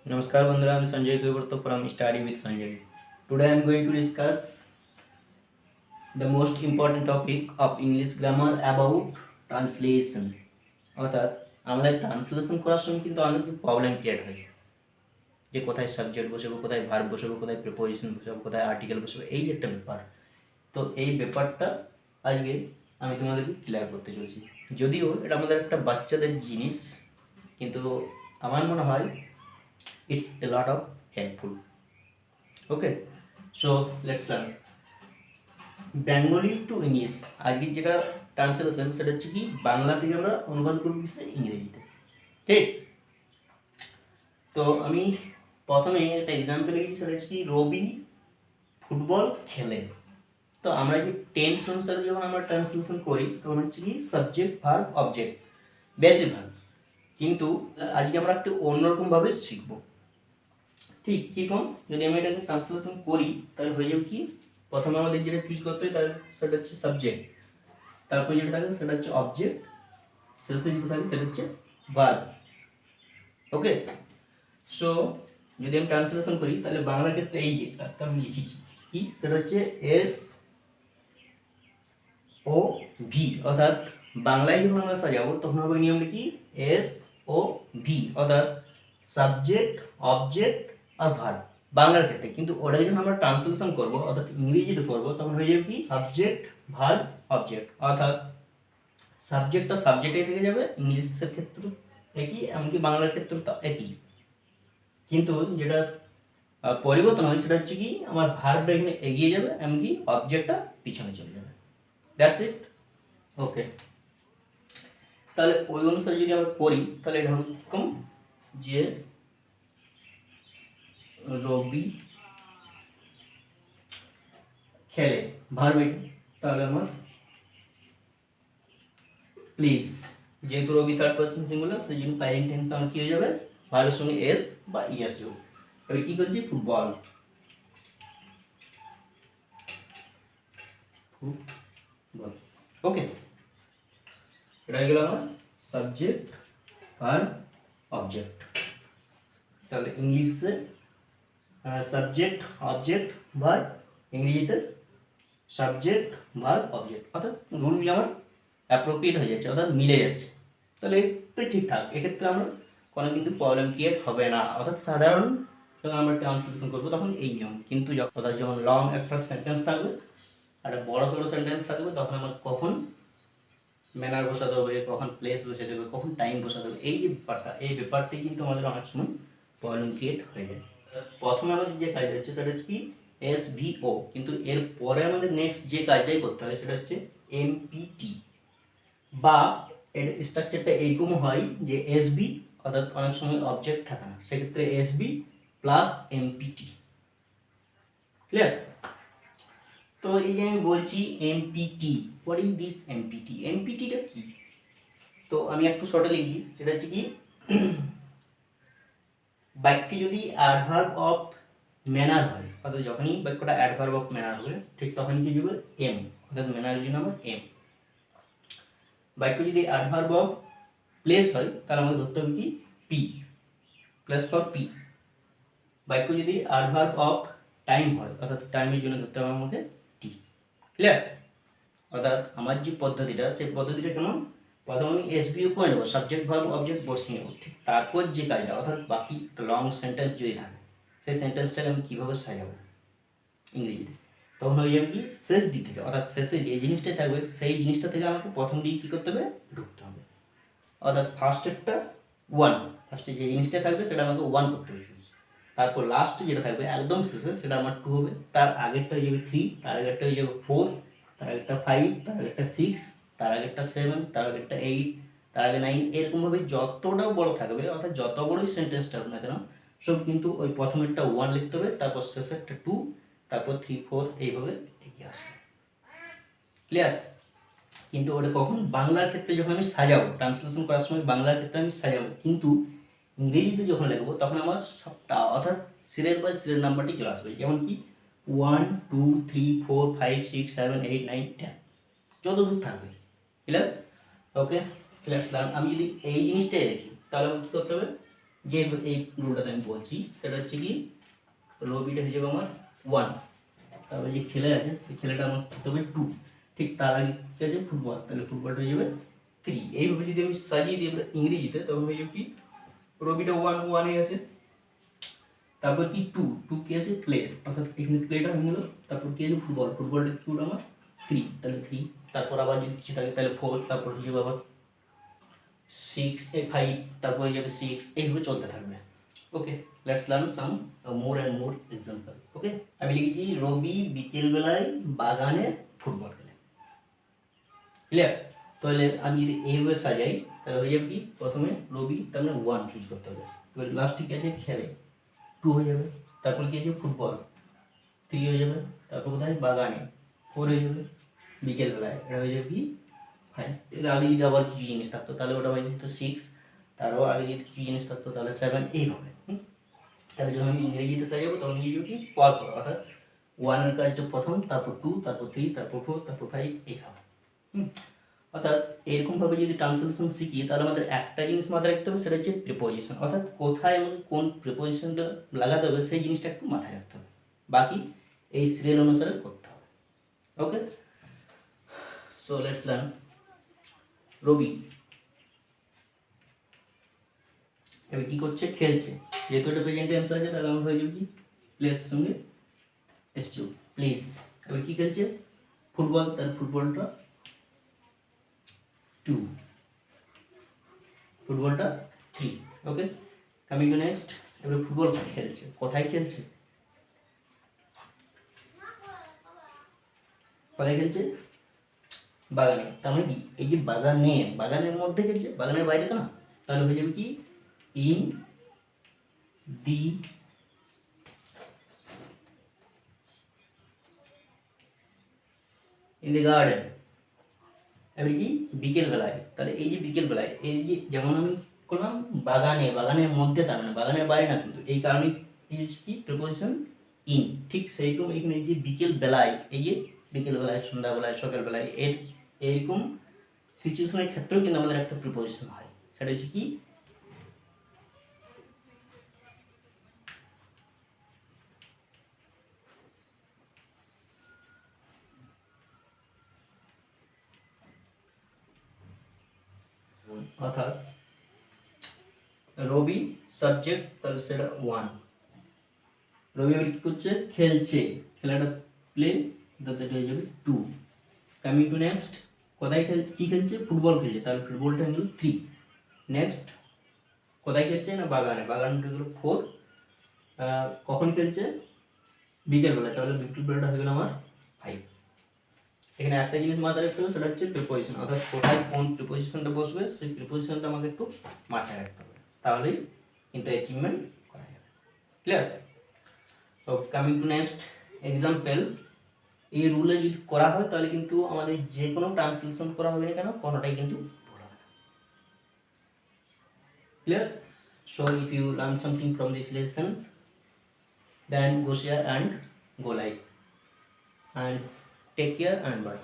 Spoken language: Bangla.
नमस्कार बंधुरा, I'm Sanjay Devarto from Study with Sanjay. Today I am going to discuss the most important topic of English grammar about translation. অর্থাৎ আমাদের ট্রান্সলেশন করার সময় কিন্তু অনেক প্রবলেম ক্রিয়েট হয়, যে কোথায় সাবজেক্ট বসাবো, কোথায় ভার্ব বসাবো, কোথায় প্রিপোজিশন বসাবো, কোথায় আর্টিকেল বসাবো, এই যে একটা ব্যাপার। তো এই ব্যাপারটা আজকে আমি তোমাদেরকে ক্লিয়ার করতে চলছি। যদিও এটা আমাদের একটা বাচ্চাদের জিনিস, কিন্তু আমার মনে হয় it's a lot of helpful. Okay, so let's learn Bengali to English. আজকে যেটা ট্রান্সলেশন সেটা হচ্ছে কি, বাংলা থেকে আমরা অনুবাদ করবো কিছু ইংরেজিতে। ঠিক, তো আমি প্রথমে একটা এক্সাম্পল লিখেছি, সেটা হচ্ছে কি রবি ফুটবল খেলে। তো আমরা যে টেন্স অনুসারে যখন আমরা ট্রান্সলেশন করি তখন হচ্ছে কি সাবজেক্ট ভার্ব অবজেক্ট বেশিরভাগ, কিন্তু আজকে আমরা একটু অন্যরকমভাবে শিখবো। ঠিক কীরকম, যদি আমি এটাকে ট্রান্সলেশন করি তাহলে হয়ে যাবে কি, প্রথমে আমাদের যেটা চুজ করতে হয় তাহলে সেটা হচ্ছে সাবজেক্ট, তারপরে যেটা থাকে সেটা হচ্ছে অবজেক্ট, শেষে যেটা থাকে সেটা হচ্ছে ভার্ব। ওকে, সো যদি আমি ট্রান্সলেশন করি তাহলে বাংলা ক্ষেত্রে এই যে একটা আমি লিখেছি কি, সেটা হচ্ছে এস ও ভি, অর্থাৎ বাংলায় যখন আমরা সাজাবো তখন হবে নিয়মটা কি এস ও ভি, অর্থাৎ সাবজেক্ট অবজেক্ট আর ভার্ব বাংলার ক্ষেত্রে। কিন্তু ওটাই যখন আমরা ট্রান্সলেশন করবো অর্থাৎ ইংরেজিতে করবো তখন হয়ে যাবে কি সাবজেক্ট ভার্ব অবজেক্ট, অর্থাৎ সাবজেক্টটা সাবজেক্টেই থেকে যাবে, ইংলিশের ক্ষেত্রে একই, এমনকি বাংলার ক্ষেত্রে তো একই, কিন্তু যেটা পরিবর্তন হয় সেটা হচ্ছে কি আমার ভার্বটা এখানে এগিয়ে যাবে, এমনকি অবজেক্টটা পিছনে চলে যাবে। That's it. ওকে, তাহলে ওই অনুসারে যদি আমরা করি তাহলে এটা হবে কম যে রবি খেলে ভার্ব, তাহলে আমার প্লিজ, যেহেতু রবি থার্ড পারসন সিঙ্গুলার সেই জন্য প্রেজেন্ট টেন্স আমার কি হয়ে যাবে, ভার্বের সঙ্গে এস বা ইএস যোগ। এবার কি করছি, ফুটবল, ফুটবল। ওকে, এটা হয়ে গেল আমার সাবজেক্ট ভার্ব অবজেক্ট। তাহলে ইংলিশে সাবজেক্ট অবজেক্ট ভার্ব, ইংরেজিতে সাবজেক্ট ভার্ব অবজেক্ট, অর্থাৎ রুলগুলি আমার অ্যাপ্রোপ্রিয়েট হয়ে যাচ্ছে, অর্থাৎ মিলে যাচ্ছে। তাহলে তো ঠিকঠাক, এক্ষেত্রে আমরা কোনো কিন্তু প্রবলেম ক্রিয়েট হবে না। অর্থাৎ সাধারণ যখন আমরা ট্রান্সলেশন করবো তখন এই নিয়ম, কিন্তু অর্থাৎ যখন লং একটা সেন্টেন্স থাকবে আর একটা বড় সড়ো সেন্টেন্স থাকবে তখন আমার কখন ম্যানার বসাতে হবে, কখন প্লেস বসাতে হবে, কখন টাইম বসাতে হবে, এই যে ব্যাপারটা, এই ব্যাপারটাই কিন্তু আমাদের অনেক সময় প্রবলেম ক্রিয়েট হয়ে যায়। প্রথমে আমাদের যে কাজ হচ্ছে সেটা হচ্ছে কি SVO, কিন্তু এর পরে আমাদের নেক্সট যে কাজটাই করতে হয় সেটা হচ্ছে MPT, বা এর স্ট্রাকচারটা এইরকম হয় যে SB, অর্থাৎ অনেক সময় অবজেক্ট থাকে না, সেক্ষেত্রে SB প্লাস MPT। ক্লিয়ার? তো এই যে আমি বলছি MPT, what is this MPT? MPTটা কি? তো আমি একটু শর্টে লিখি, সেটা হচ্ছে কি বাক্যে যদি অ্যাডভার্ব অফ ম্যানার হয়, অর্থাৎ যখনই বাক্যটা অ্যাডভার্ব অফ ম্যানার হবে ঠিক তখনই কি হবে এম, অর্থাৎ ম্যানারের জন্য আমার এম। বাক্য যদি অ্যাডভার্ব অফ প্লেস হয় তাহলে আমাদের ধরতে হবে কি পি, প্লেস ফর পি। বাক্য যদি অ্যাডভার্ব অফ টাইম হয় অর্থাৎ টাইমের জন্য ধরতে হবে আমাকে টি। ক্লিয়ার? অর্থাৎ আমার যে পদ্ধতিটা সেই পদ্ধতিটা কেমন, প্রথমে আমি SVO করে নেবো, সাবজেক্ট ভার্ব অবজেক্ট বসিয়ে নেবো, ঠিক তারপর যে কাজটা অর্থাৎ বাকি লং সেন্টেন্স যদি থাকে সেই সেন্টেন্সটাকে আমি কীভাবে সাজাবো ইংরেজিতে, তখন হয়ে যাবে কি শেষ দিক থেকে, অর্থাৎ শেষে যে জিনিসটাই থাকবে সেই জিনিসটা থেকে আমাকে প্রথম দিকে কী করতে হবে, ঢুকতে হবে। অর্থাৎ ফার্স্টেরটা ওয়ান, ফার্স্টে যে জিনিসটা থাকবে সেটা আমাকে ওয়ান করতে হবে চুজ, তারপর লাস্টে যেটা থাকবে একদম শেষে সেটা আমার টু হবে, তার আগেরটা হয়ে যাবে থ্রি, তার আগেরটা হয়ে যাবে ফোর, তার আগেরটা ফাইভ, তার আগেরটা সিক্স, তার আগেরটা সেভেন, তার আগেরটা এইট, তার আগে নাইন, এরকমভাবে যতটা বড় থাকবে অর্থাৎ যত বড়ই সেন্টেন্সটা হোক না কেন সব কিন্তু ওই প্রথমেরটা ওয়ান লিখতে হবে, তারপর শেষেরটা টু, তারপর থ্রি ফোর, এইভাবে এগিয়ে আসবে। ক্লিয়ার? কিন্তু ওটা কখন বাংলার ক্ষেত্রে যখন আমি সাজাবো, ট্রান্সলেশন করার সময় বাংলার ক্ষেত্রে আমি সাজাবো, কিন্তু ইংরেজিতে যখন লিখবো তখন আমার সবটা অর্থাৎ সিরিয়াল বাই সিরিয়াল নাম্বারটি চলে আসবে, যেমন কি 1 2 3 4 5 6 7 8 9 10 যত দূর থাকবে। ক্লিয়ার? Okay, let's learn. আমি যদি এই জিনিসটাই দেখি তাহলে আমাকে কী করতে হবে, যে এই রুলটাতে আমি বলছি সেটা হচ্ছে কি রবিটা হয়ে যাবে আমার 1, তারপরে যে খেলে আছে সেই খেলাটা আমার হতে হবে 2, ঠিক তার আগে কী আছে ফুটবল, তাহলে ফুটবলটা হয়ে যাবে 3। এইভাবে যদি আমি সাজিয়ে দিই আমরা ইংরেজিতে তখন হয়ে যাবে কি রবিটা 1 আছে, তারপর কি 2 কি আছে প্লে, অর্থাৎ এখানে প্লেটা হয়ে গেল, তারপর কি আছে ফুটবল, ফুটবলটা কি হলো আমার 3, তাহলে 3, তারপর আবার যদি কিছু থাকে তাহলে 4, তারপর হয়ে যাবে আবার 6, 5, তারপর হয়ে যাবে 6, এইভাবে চলতে থাকবে। Okay, let's learn some more and more example. Okay, আমি লিখেছি রবি বিকেলবেলায় বাগানে ফুটবল খেলে। ক্লিয়ার? তাহলে আমি যদি এইভাবে সাজাই তাহলে হয়ে যাবে কি প্রথমে রবি তার মানে 1 চুজ করতে হবে, এবার লাস্টে কি আছে খেলে 2 হয়ে যাবে, তারপর কি আছে ফুটবল 3 হয়ে যাবে, তারপর কোথায় বাগানে 4 হয়ে যাবে, বিকেলবেলায় এটা হয়ে যাবে কি 5। এর আগে যদি আবার কিছু জিনিস থাকতো তাহলে ওটা হয়ে যেত 6, তারও আগে যদি কিছু জিনিস থাকতো তাহলে 7, এইভাবে। তাহলে যখন আমি ইংরেজিতে সাজাবো তখন ইংরেজি কি পর অর্থাৎ 1 এর কাজটা প্রথম, তারপর 2, তারপর 3, তারপর 4, তারপর 5, এইভাবে। অর্থাৎ এরকমভাবে যদি ট্রান্সলেশন শিখি তাহলে আমাদের একটা জিনিস মাথায় রাখতে হবে, সেটা হচ্ছে প্রিপোজিশন, অর্থাৎ কোথায় এবং কোন প্রিপোজিশনটা লাগাতে হবে সেই জিনিসটা একটু মাথায় রাখতে হবে, বাকি এই সিরিয়াল অনুসারে করতে হবে। ওকে, সো লেটস লার্ন রবি এবার কী করছে খেলছে, যেহেতু এটা প্রেজেন্ট টেন্স আছে তাহলে আমরা হয়ে যাবে কি প্লেস সঙ্গে এসছো প্লিজ। এবার কী খেলছে ফুটবল, তাহলে ফুটবলটা 2, ফুটবলটা 3। ওকে, কামিং টু নেক্সট, এবার ফুটবল খেলছে, কোথায় খেলছে, কোথায় খেলছে বাগানে, তার মানে কি এই যে বাগানে, বাগানের মধ্যে খেলছে, বাগানের বাইরে তো না, তাহলে হয়ে যাবে কি ইন দি গার্ডেন। এবার কি বিকেলবেলায়, তাহলে এই যে বিকেলবেলায় এই যে যেমন আমি করলাম বাগানে, বাগানের মধ্যে তার মানে বাগানের বাইরে না, কিন্তু এই কারণে কি প্রিপোজিশন ইন, ঠিক সেইরকম এখানে এই যে বিকেলবেলায়, এই যে বিকেলবেলায়, সন্ধ্যাবেলায়, সকালবেলায়, এইরকম সিচুয়েশনের ক্ষেত্রেও কিন্তু আমাদের একটা প্রিপোজিশন হয়, সেটা হচ্ছে কি অর্থাৎ রবি সাবজেক্ট, তাহলে সেটা 1, রবি কি করছে খেলছে, খেলাটা প্লে, তাহলে হয়ে যাবে 2। কামিং টু নেক্সট, কোথায় কি খেলছে ফুটবল খেলছে, তাহলে ফুটবলটা হয়ে গেল 3। নেক্সট কোথায় খেলছে না বাগানে, বাগানটা হয়ে গেল 4। কখন খেলছে বিকেলবেলায়, তাহলে বিকেলবেলাটা হয়ে গেল আমার 5। এখানে একটা জিনিস মাথায় রাখতে হবে, সেটা হচ্ছে প্রিপোজিশন, অর্থাৎ কোথায় কোন প্রিপোজিশনটা বসবে সেই প্রিপোজিশনটা আমাকে একটু মাথায় রাখতে হবে, তাহলেই কিন্তু অ্যাচিভমেন্ট করা যাবে। ক্লিয়ার? তো কামিং টু নেক্সট এক্সাম্পল, এই রুলে যদি করা হয় তাহলে কিন্তু আমাদের যে কোনো ট্রান্সলেশন করা হবে না কেন কোনোটাই কিন্তু ভুল হবে না। Clear? So if you learn something from this lesson, then go share and go like, and take care and bye.